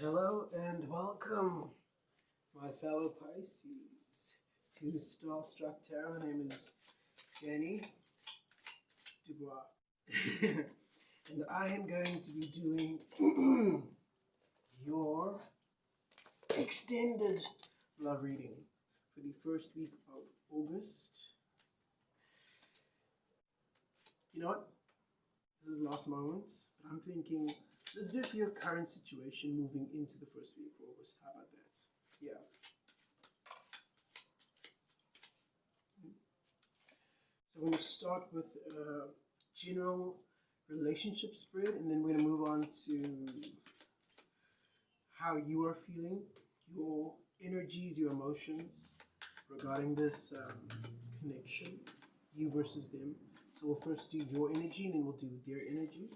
Hello and welcome, my fellow Pisces, to Starstruck Tarot. My name is Jenny Dubois, and I am going to be doing your extended love reading for the first week of August. You know what? This is last moment, but I'm thinking, let's do it for your current situation moving into the first week of August. How about that? Yeah. So I'm going to start with a general relationship spread, and then we're going to move on to how you are feeling, your energies, your emotions regarding this connection, you versus them. So we'll first do your energy, and then we'll do their energy.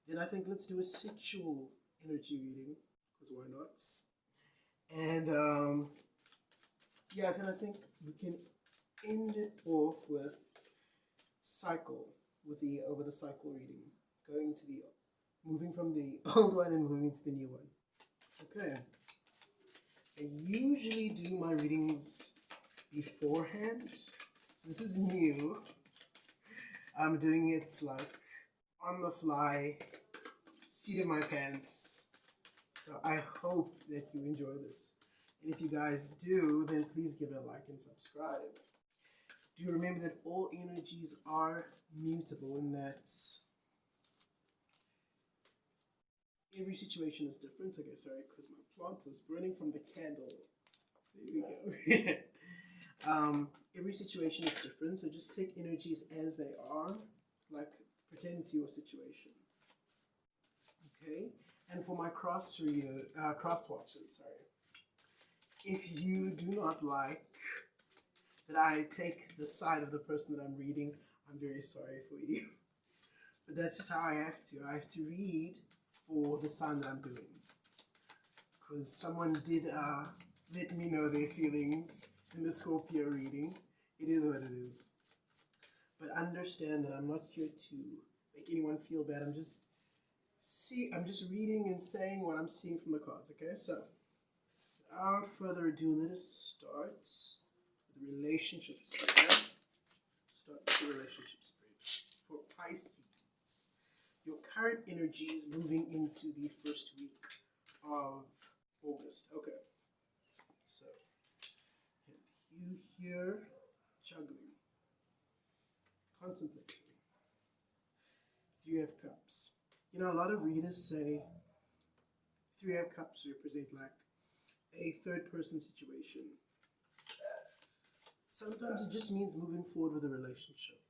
Then I think let's do a sexual energy reading, because why not? And yeah, then I think we can end it off with cycle, with the over the cycle reading, going to the moving from the old one and moving to the new one. Okay. I usually do my readings beforehand. So this is new. I'm doing it like on the fly, seat in my pants. So I hope that you enjoy this. And if you guys do, then please give it a like and subscribe. Do remember that all energies are mutable, in that every situation is different. Okay, sorry, because my plant was burning from the candle. There we go. Every situation is different, so just take energies as they are, like pertaining to your situation. Okay, and for my cross watches, sorry. If you do not like that I take the side of the person that I'm reading, I'm very sorry for you. But that's just how I have to. I have to read for the sign that I'm doing. Because someone did let me know their feelings in the Scorpio reading. It is what it is. But understand that I'm not here to make anyone feel bad. I'm just reading and saying what I'm seeing from the cards, okay? So, without further ado, let us start with the relationship spread. Start with the relationship spread for Pisces. Your current energy is moving into the first week of August. Okay. So, you here juggling, contemplating. Three of Cups. You know, a lot of readers say Three of Cups represent like a third person situation. Sometimes it just means moving forward with a relationship.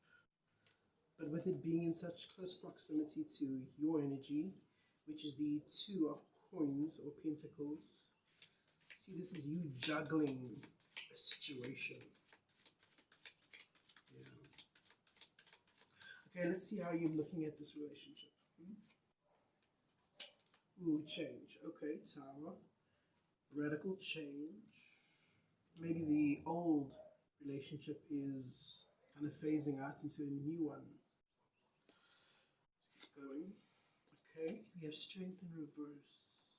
But with it being in such close proximity to your energy, which is the Two of Coins or Pentacles, see, this is you juggling a situation. Yeah. Okay, let's see how you're looking at this relationship. Ooh, change. Okay, Tower. Radical change. Maybe the old relationship is kind of phasing out into a new one. Let's keep going. Okay, we have Strength in reverse.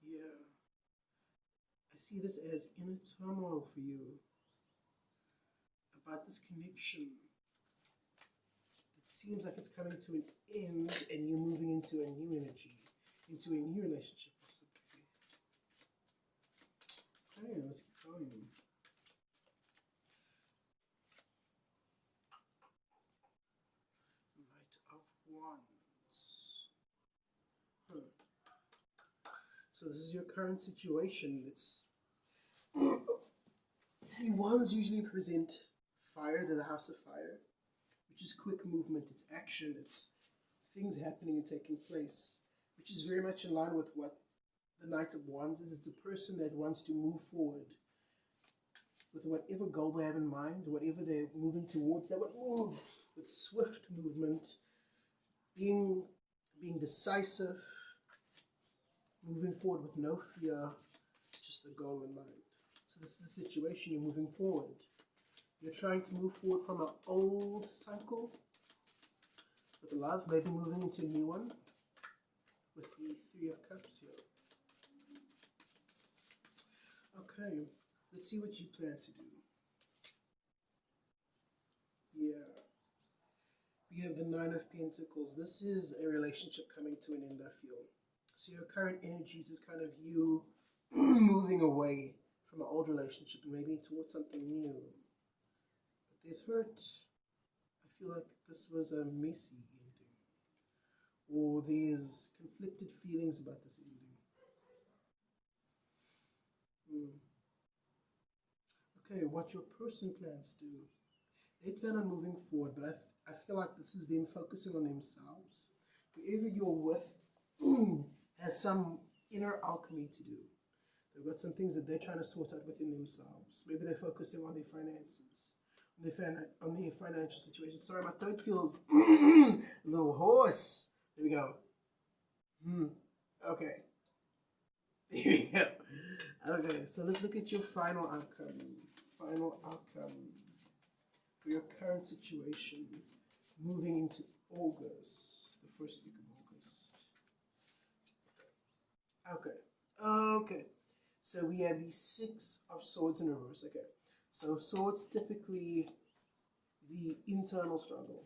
Yeah. I see this as inner turmoil for you about this connection. It seems like it's coming to an end and you're moving into a new energy, into a new relationship possibly. Okay, let's keep going. Knight of Wands. So this is your current situation. It's the Wands usually represent fire, they're the house of fire, which is quick movement, it's action, it's things happening and taking place, which is very much in line with what the Knight of Wands is. It's a person that wants to move forward with whatever goal they have in mind, whatever they're moving towards. They would move with swift movement, being decisive, moving forward with no fear, just the goal in mind. So this is the situation, you're moving forward. You're trying to move forward from an old cycle with love, maybe moving into a new one with the Three of Cups here. Okay, let's see what you plan to do. Yeah. We have the Nine of Pentacles. This is a relationship coming to an end, I feel. So your current energies is kind of you moving away from an old relationship and maybe towards something new. But there's hurt. I feel like this was a messy ending. Or there's conflicted feelings about this ending. Okay, what your person plans to do. They plan on moving forward, but I feel like this is them focusing on themselves. Whoever you're with has some inner alchemy to do. They've got some things that they're trying to sort out within themselves. Maybe they're focusing on their finances, on their financial situation. Sorry, my throat feels a little hoarse. There we go. Okay. There we go. Okay, so let's look at your final outcome. Final outcome for your current situation moving into August, the first week of August. Okay. So we have the Six of Swords in reverse. Okay. So swords typically the internal struggle.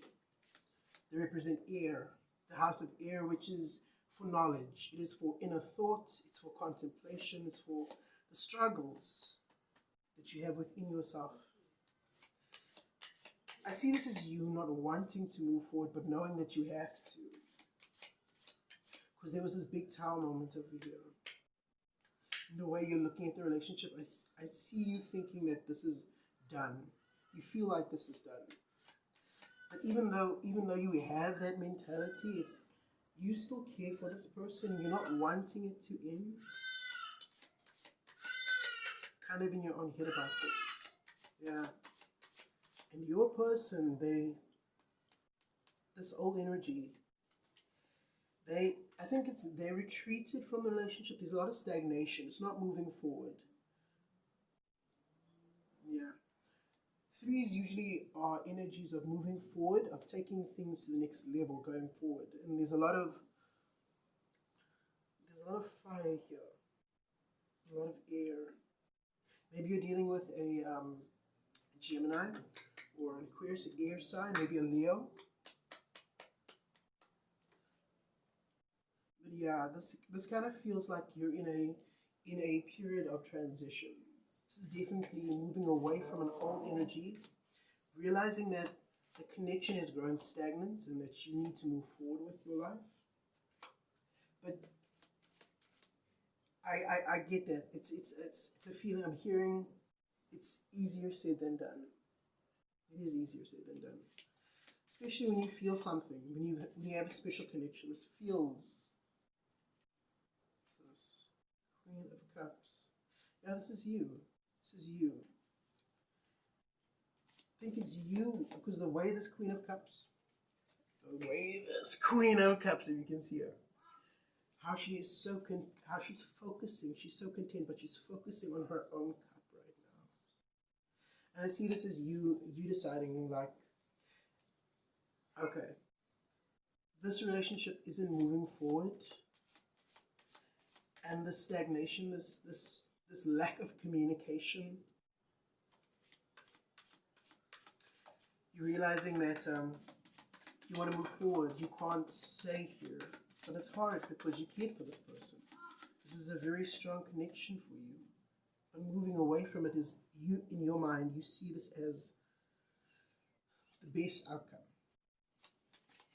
They represent air, the house of air, which is for knowledge. It is for inner thought. It's for contemplation. It's for the struggles that you have within yourself. I see this as you not wanting to move forward, but knowing that you have to. Because there was this big tower moment over here. The way you're looking at the relationship, I see you thinking that this is done. You feel like this is done. But even though you have that mentality, it's you still care for this person. You're not wanting it to end. Kind of in your own head about this. Yeah. And your person, this old energy, I think they retreated from the relationship. There's a lot of stagnation. It's not moving forward. Yeah. Threes usually are energies of moving forward, of taking things to the next level, going forward. And there's a lot of fire here, a lot of air. Maybe you're dealing with a Gemini or an Aquarius, air sign, maybe a Leo. But yeah, this kind of feels like you're in a period of transition. This is definitely moving away from an old energy, realizing that the connection has grown stagnant and that you need to move forward with your life. But I get that. It's a feeling I'm hearing. It's easier said than done. It is easier said than done. Especially when you feel something, when you have a special connection. This feels. What's this? Queen of Cups. Yeah, this is you. This is you. I think it's you because the way this Queen of Cups, if you can see her, how she is how she's focusing. She's so content, but she's focusing on her own cup right now. And I see this as you deciding like, okay, this relationship isn't moving forward, and this stagnation, this lack of communication. You're realizing that you want to move forward. You can't stay here. But it's hard because you care for this person. This is a very strong connection for you. But moving away from it is, you in your mind, you see this as the best outcome.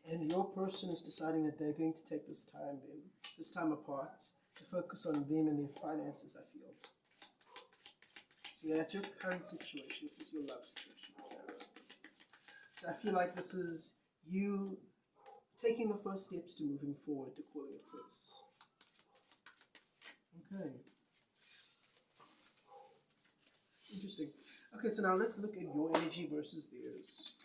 And your person is deciding that they're going to take this time apart, to focus on them and their finances, I feel. So yeah, that's your current situation. This is your love situation. So I feel like this is you taking the first steps to moving forward, to calling it quits. Okay. Interesting. Okay, so now let's look at your energy versus theirs.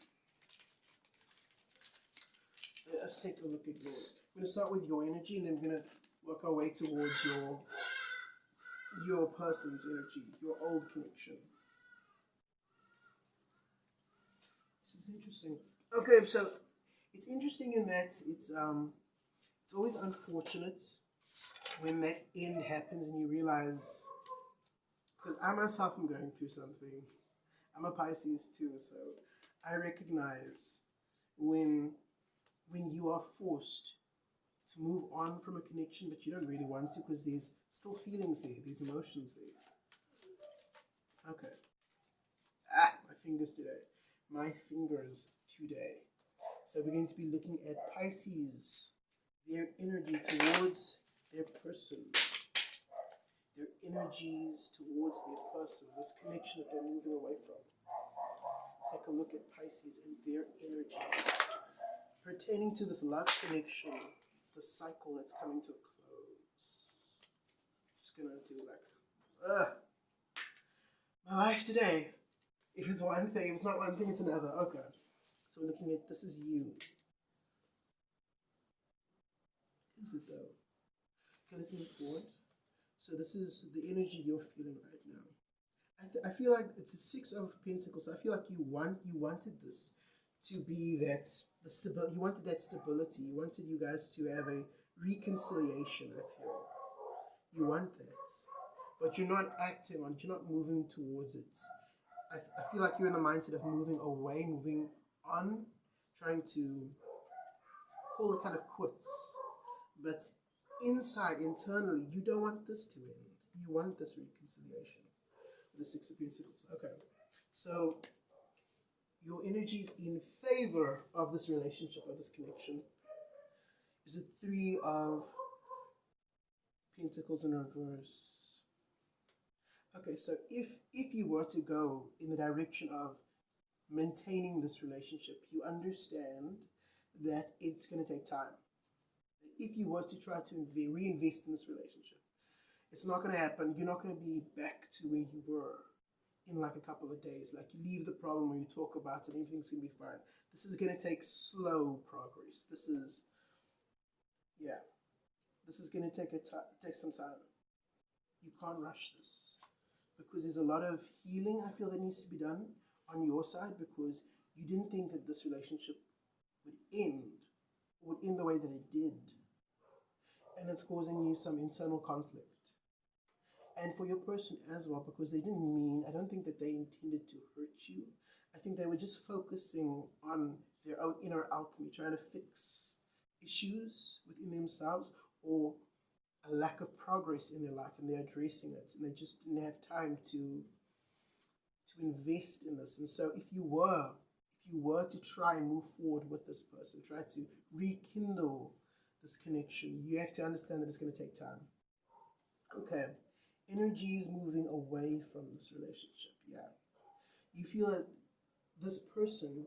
Let's take a look at yours. I'm going to start with your energy, and then we're going to work our way towards your person's energy, your old connection. This is interesting. Okay, so it's interesting in that it's always unfortunate when that end happens and you realize, because I myself am going through something. I'm a Pisces too, so I recognize when you are forced to move on from a connection but you don't really want to, because there's still feelings there, there's emotions there. Okay. My fingers today. My fingers today. So we're going to be looking at Pisces, their energy towards their person, their energies towards their person, this connection that they're moving away from. Let's take a look at Pisces and their energy pertaining to this love connection, the cycle that's coming to a close. Just gonna do like, my life today. If it's one thing, if it's not one thing, it's another. Okay. So we're looking at, this is you. Is it though? Okay, let's move forward. So this is the energy you're feeling right now. I feel like it's a 6 of Pentacles. I feel like you wanted this to be that, you wanted that stability. You wanted you guys to have a reconciliation, I feel. You want that. But you're not acting on it. You're not moving towards it. I feel like you're in the mindset of moving away, moving on, trying to call it kind of quits. But inside, internally, you don't want this to end. You want this reconciliation. The 6 of Pentacles. Okay. So your energy is in favor of this relationship, of this connection. Is it 3 of Pentacles in reverse? Okay, so if you were to go in the direction of maintaining this relationship, you understand that it's going to take time. If you were to try to reinvest in this relationship, it's not going to happen. You're not going to be back to where you were in like a couple of days. Like, you leave the problem or you talk about it, everything's going to be fine. This is going to take slow progress. This is going to take some time. You can't rush this, because there's a lot of healing, I feel, that needs to be done on your side, because you didn't think that this relationship would end the way that it did. And it's causing you some internal conflict. And for your person as well, because they didn't mean, I don't think that they intended to hurt you. I think they were just focusing on their own inner alchemy, trying to fix issues within themselves or a lack of progress in their life, and they're addressing it, and they just didn't have time to invest in this. And so if you were to try and move forward with this person, try to rekindle this connection, you have to understand that it's going to take time. Okay. Energy is moving away from this relationship. Yeah. You feel that this person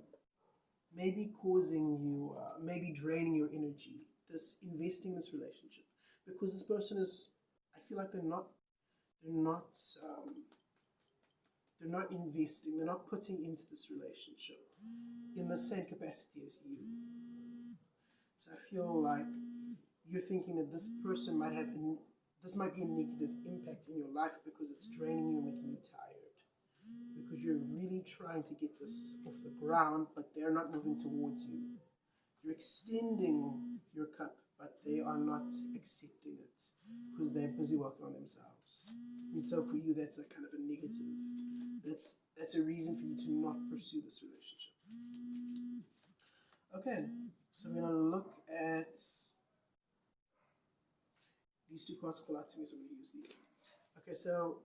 may be causing you, maybe draining your energy, this investing in this relationship, because this person is, I feel like they're not investing, they're not putting into this relationship in the same capacity as you. So I feel like you're thinking that this person might have this might be a negative impact in your life, because it's draining you, making you tired, because you're really trying to get this off the ground, but they're not moving towards you. You're extending your cup, but they are not accepting it, because they're busy working on themselves. And so for you, that's a kind of a negative. That's a reason for you to not pursue this relationship. Okay, so we're going to look at these 2 cards. Pull out to me, so I'm going to use these. Okay, so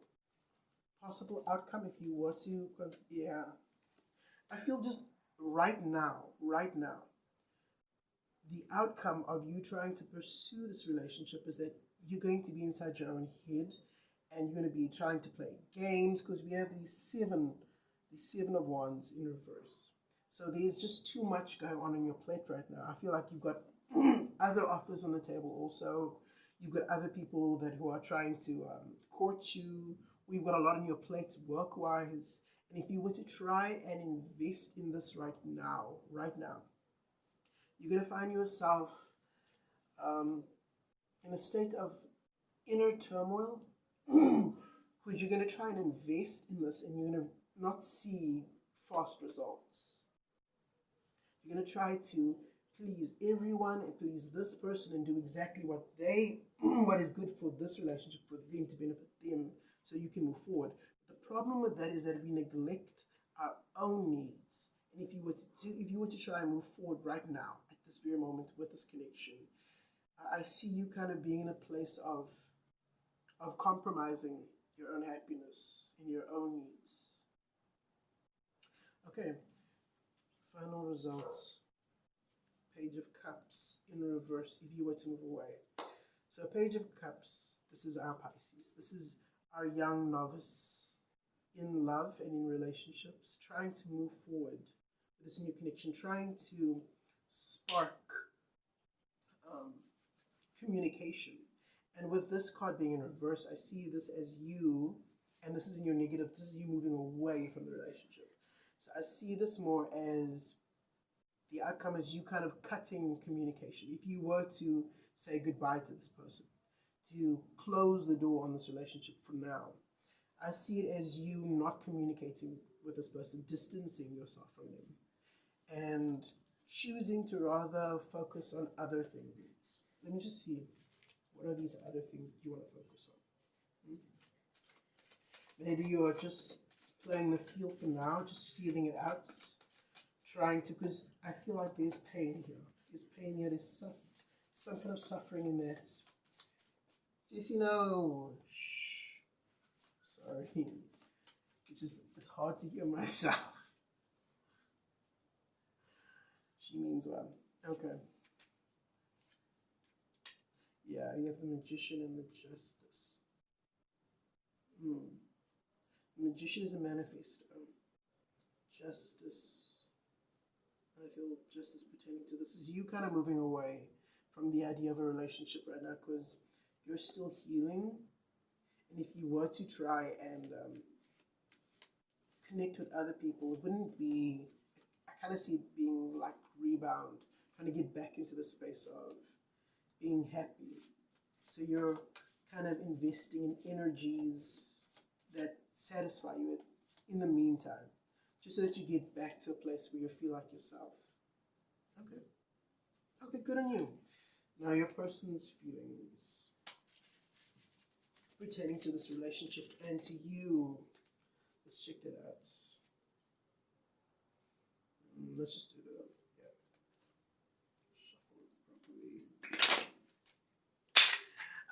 possible outcome if you were to, I feel just right now, the outcome of you trying to pursue this relationship is that you're going to be inside your own head, and you're going to be trying to play games, because we have these 7 of Wands in reverse. So there's just too much going on your plate right now. I feel like you've got other offers on the table also. You've got other people who are trying to court you. We've got a lot on your plate work-wise. And if you were to try and invest in this right now, you're going to find yourself in a state of inner turmoil, because you're going to try and invest in this, and you're going to not see fast results. You're going to try to please everyone and please this person and do exactly what they what is good for this relationship, for them, to benefit them, so you can move forward. The problem with that is that we neglect our own needs. And if you were to try and move forward right now, at this very moment, with this connection, I see you kind of being in a place of compromising your own happiness and your own needs. Okay, final results. Page of Cups in reverse if you were to move away. So Page of Cups, this is our Pisces. This is our young novice in love and in relationships, trying to move forward with this new connection, trying to spark communication. And with this card being in reverse, I see this as you, and this is in your negative, this is you moving away from the relationship. So I see this more as the outcome is you kind of cutting communication. If you were to say goodbye to this person, to close the door on this relationship for now, I see it as you not communicating with this person, distancing yourself from them, and choosing to rather focus on other things. Let me just see, what are these other things that you want to focus on? Maybe you are just playing the field for now, just feeling it out, trying to, because I feel like there's pain here. There's pain here, there's some kind of suffering in that. Jesse, no. Shh. Sorry. It's hard to hear myself. She means well. Okay. Yeah, you have the Magician and the Justice. The Magician is a manifesto. Justice. I feel justice pertaining to this is you kind of moving away from the idea of a relationship right now, because you're still healing. And if you were to try and connect with other people, it wouldn't be, I kind of see it being like rebound, trying to get back into the space of being happy. So you're kind of investing in energies that satisfy you in the meantime, just so that you get back to a place where you feel like yourself. Okay, good on you. Now your person's feelings pertaining to this relationship and to you. Let's check that out. Let's just do the, shuffle it properly.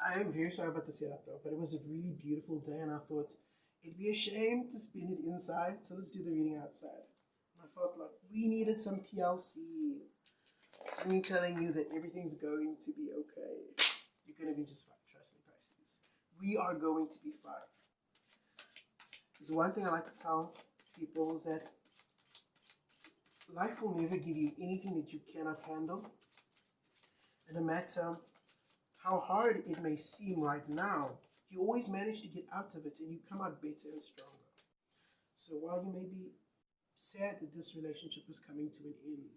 I am very sorry about the setup though, but it was a really beautiful day and I thought it'd be a shame to spend it inside, so let's do the reading outside. And I felt like we needed some TLC. It's me telling you that everything's going to be okay. You're going to be just fine. Trust me, Pisces. We are going to be fine. There's one thing I like to tell people is that life will never give you anything that you cannot handle. And no matter how hard it may seem right now, you always manage to get out of it and you come out better and stronger. So while you may be sad that this relationship is coming to an end,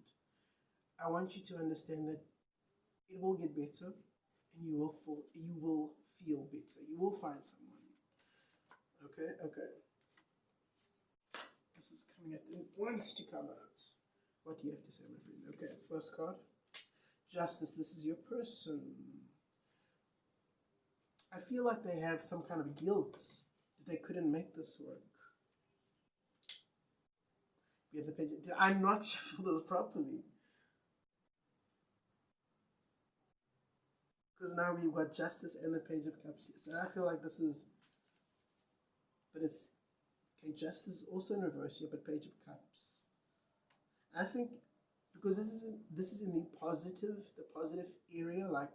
I want you to understand that it will get better and you will feel better. You will find someone. Okay. This is coming out. It wants to come out. What do you have to say, my friend? Okay, first card. Justice. This is your person. I feel like they have some kind of guilt that they couldn't make this work. We have the page. Did I not shuffle this properly? Because now we've got Justice and the Page of Cups here. So I feel like this is, but it's, okay, Justice also in reverse here, but Page of Cups. I think because this is in the positive area, like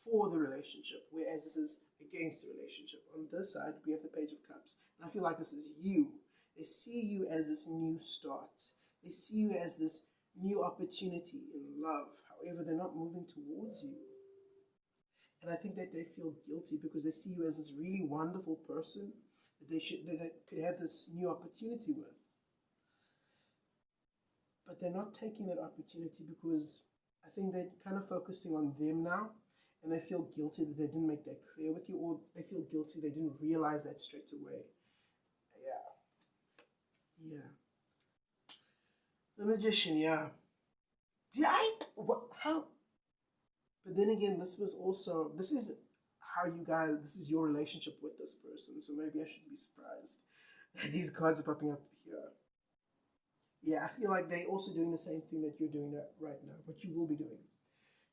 for the relationship, whereas this is against the relationship. On this side, we have the Page of Cups. And I feel like this is you. They see you as this new start. They see you as this new opportunity in love. However, they're not moving towards you. And I think that they feel guilty because they see you as this really wonderful person that they could have this new opportunity with. But they're not taking that opportunity because I think they're kind of focusing on them now, and they feel guilty that they didn't make that clear with you, or they feel guilty they didn't realize that straight away. Yeah. The Magician, yeah. Did I? What? How? But then again, this is how you guys, this is your relationship with this person. So maybe I shouldn't be surprised that these cards are popping up here. Yeah, I feel like they're also doing the same thing that you're doing right now, what you will be doing.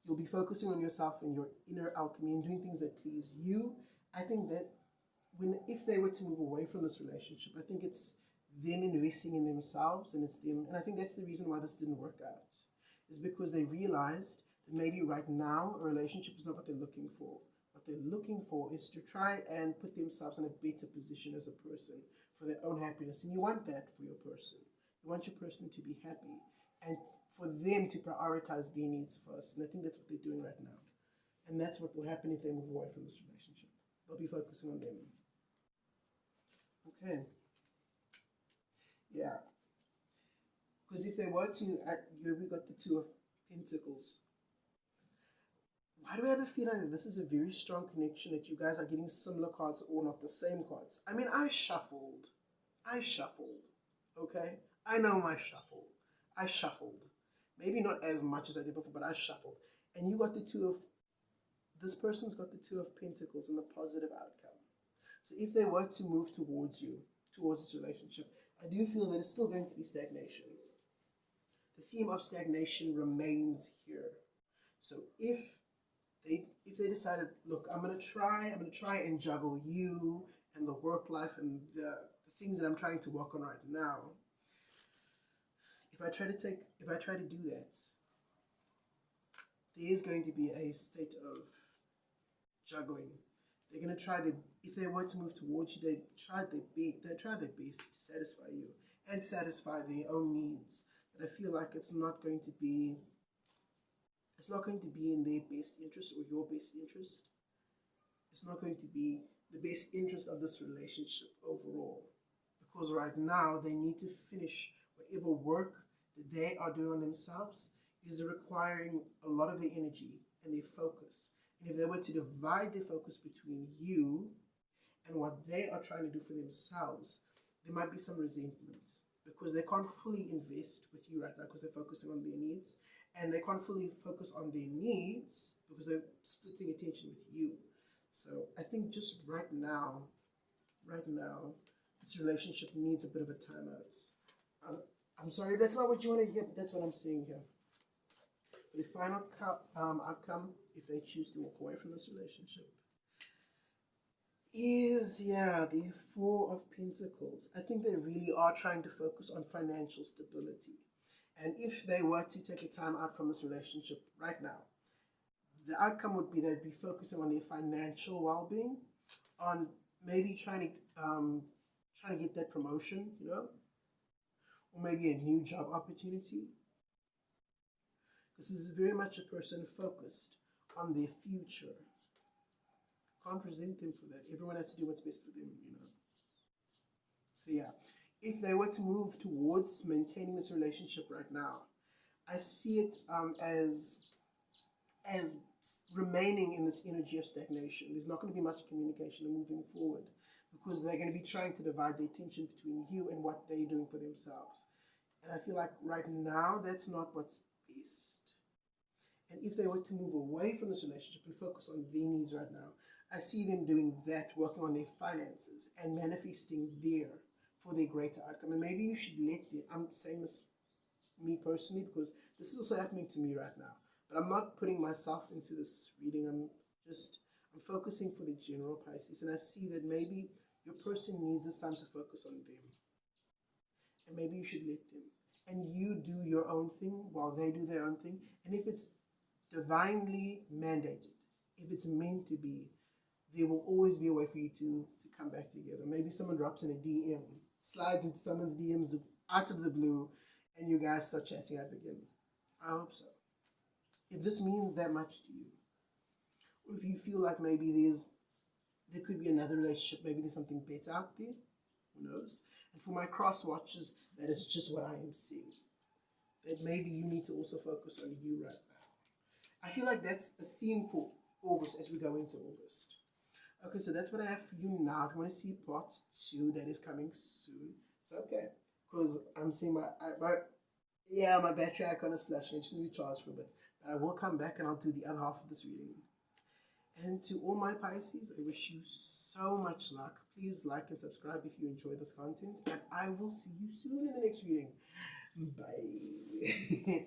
You'll be focusing on yourself and your inner alchemy and doing things that please you. I think that if they were to move away from this relationship, I think it's them investing in themselves, and it's them. And I think that's the reason why this didn't work out, is because they realized that maybe right now a relationship is not what they're looking for. What they're looking for is to try and put themselves in a better position as a person for their own happiness. And you want that for your person. You want your person to be happy and for them to prioritize their needs first. And I think that's what they're doing right now. And that's what will happen if they move away from this relationship. They'll be focusing on them. Okay. Yeah. Because if they were to, we got the Two of Pentacles. Why do I have a feeling that this is a very strong connection, that you guys are getting similar cards or not the same cards? I mean, I shuffled. Okay? I know my shuffle. I shuffled. Maybe not as much as I did before, but I shuffled. And you got this person's got the Two of Pentacles and the positive outcome. So if they were to move towards this relationship, I do feel that it's still going to be stagnation. The theme of stagnation remains here. So if they decided, look, I'm gonna try and juggle you and the work life and the things that I'm trying to work on right now. If I try to do that, there is going to be a state of juggling. They're gonna try if they were to move towards you, they try their best to satisfy you and satisfy their own needs. But I feel like it's not going to be in their best interest or your best interest. It's not going to be the best interest of this relationship overall. Because right now they need to finish whatever work that they are doing on themselves is requiring a lot of their energy and their focus. And if they were to divide their focus between you and what they are trying to do for themselves, there might be some resentment because they can't fully invest with you right now because they're focusing on their needs, and they can't fully focus on their needs because they're splitting attention with you. So I think just right now, this relationship needs a bit of a timeout. I'm sorry if that's not what you want to hear, but that's what I'm seeing here. The final outcome, if they choose to walk away from this relationship, is, the Four of Pentacles. I think they really are trying to focus on financial stability. And if they were to take a time out from this relationship right now, the outcome would be they'd be focusing on their financial well-being, on maybe trying to get that promotion, or maybe a new job opportunity. This is very much a person focused on their future. Can't resent them for that. Everyone has to do what's best for them, So if they were to move towards maintaining this relationship right now, I see it as remaining in this energy of stagnation. There's not going to be much communication and moving forward because they're going to be trying to divide the attention between you and what they're doing for themselves. And I feel like right now that's not what's best. And if they were to move away from this relationship and focus on their needs right now, I see them doing that, working on their finances and manifesting for their greater outcome. And maybe you should let them, I'm saying this me personally because this is also happening to me right now. But I'm not putting myself into this reading. I'm focusing for the general Pisces. And I see that maybe your person needs this time to focus on them. And maybe you should let them. And you do your own thing while they do their own thing. And if it's divinely mandated, if it's meant to be, there will always be a way for you to come back together. Maybe someone drops in a DM, slides into someone's DMs out of the blue, and you guys start chatting up again. I hope so. If this means that much to you, or if you feel like maybe there could be another relationship, maybe there's something better out there, who knows? And for my cross watchers, that is just what I am seeing. That maybe you need to also focus on you right now. I feel like that's the theme for August as we go into August. Okay, so that's what I have for you now. If you want to see part 2, that is coming soon. It's okay, because I'm seeing my battery icon is flashing. I just need to charge for a bit. But I will come back and I'll do the other half of this reading. And to all my Pisces, I wish you so much luck. Please like and subscribe if you enjoy this content. And I will see you soon in the next reading. Bye.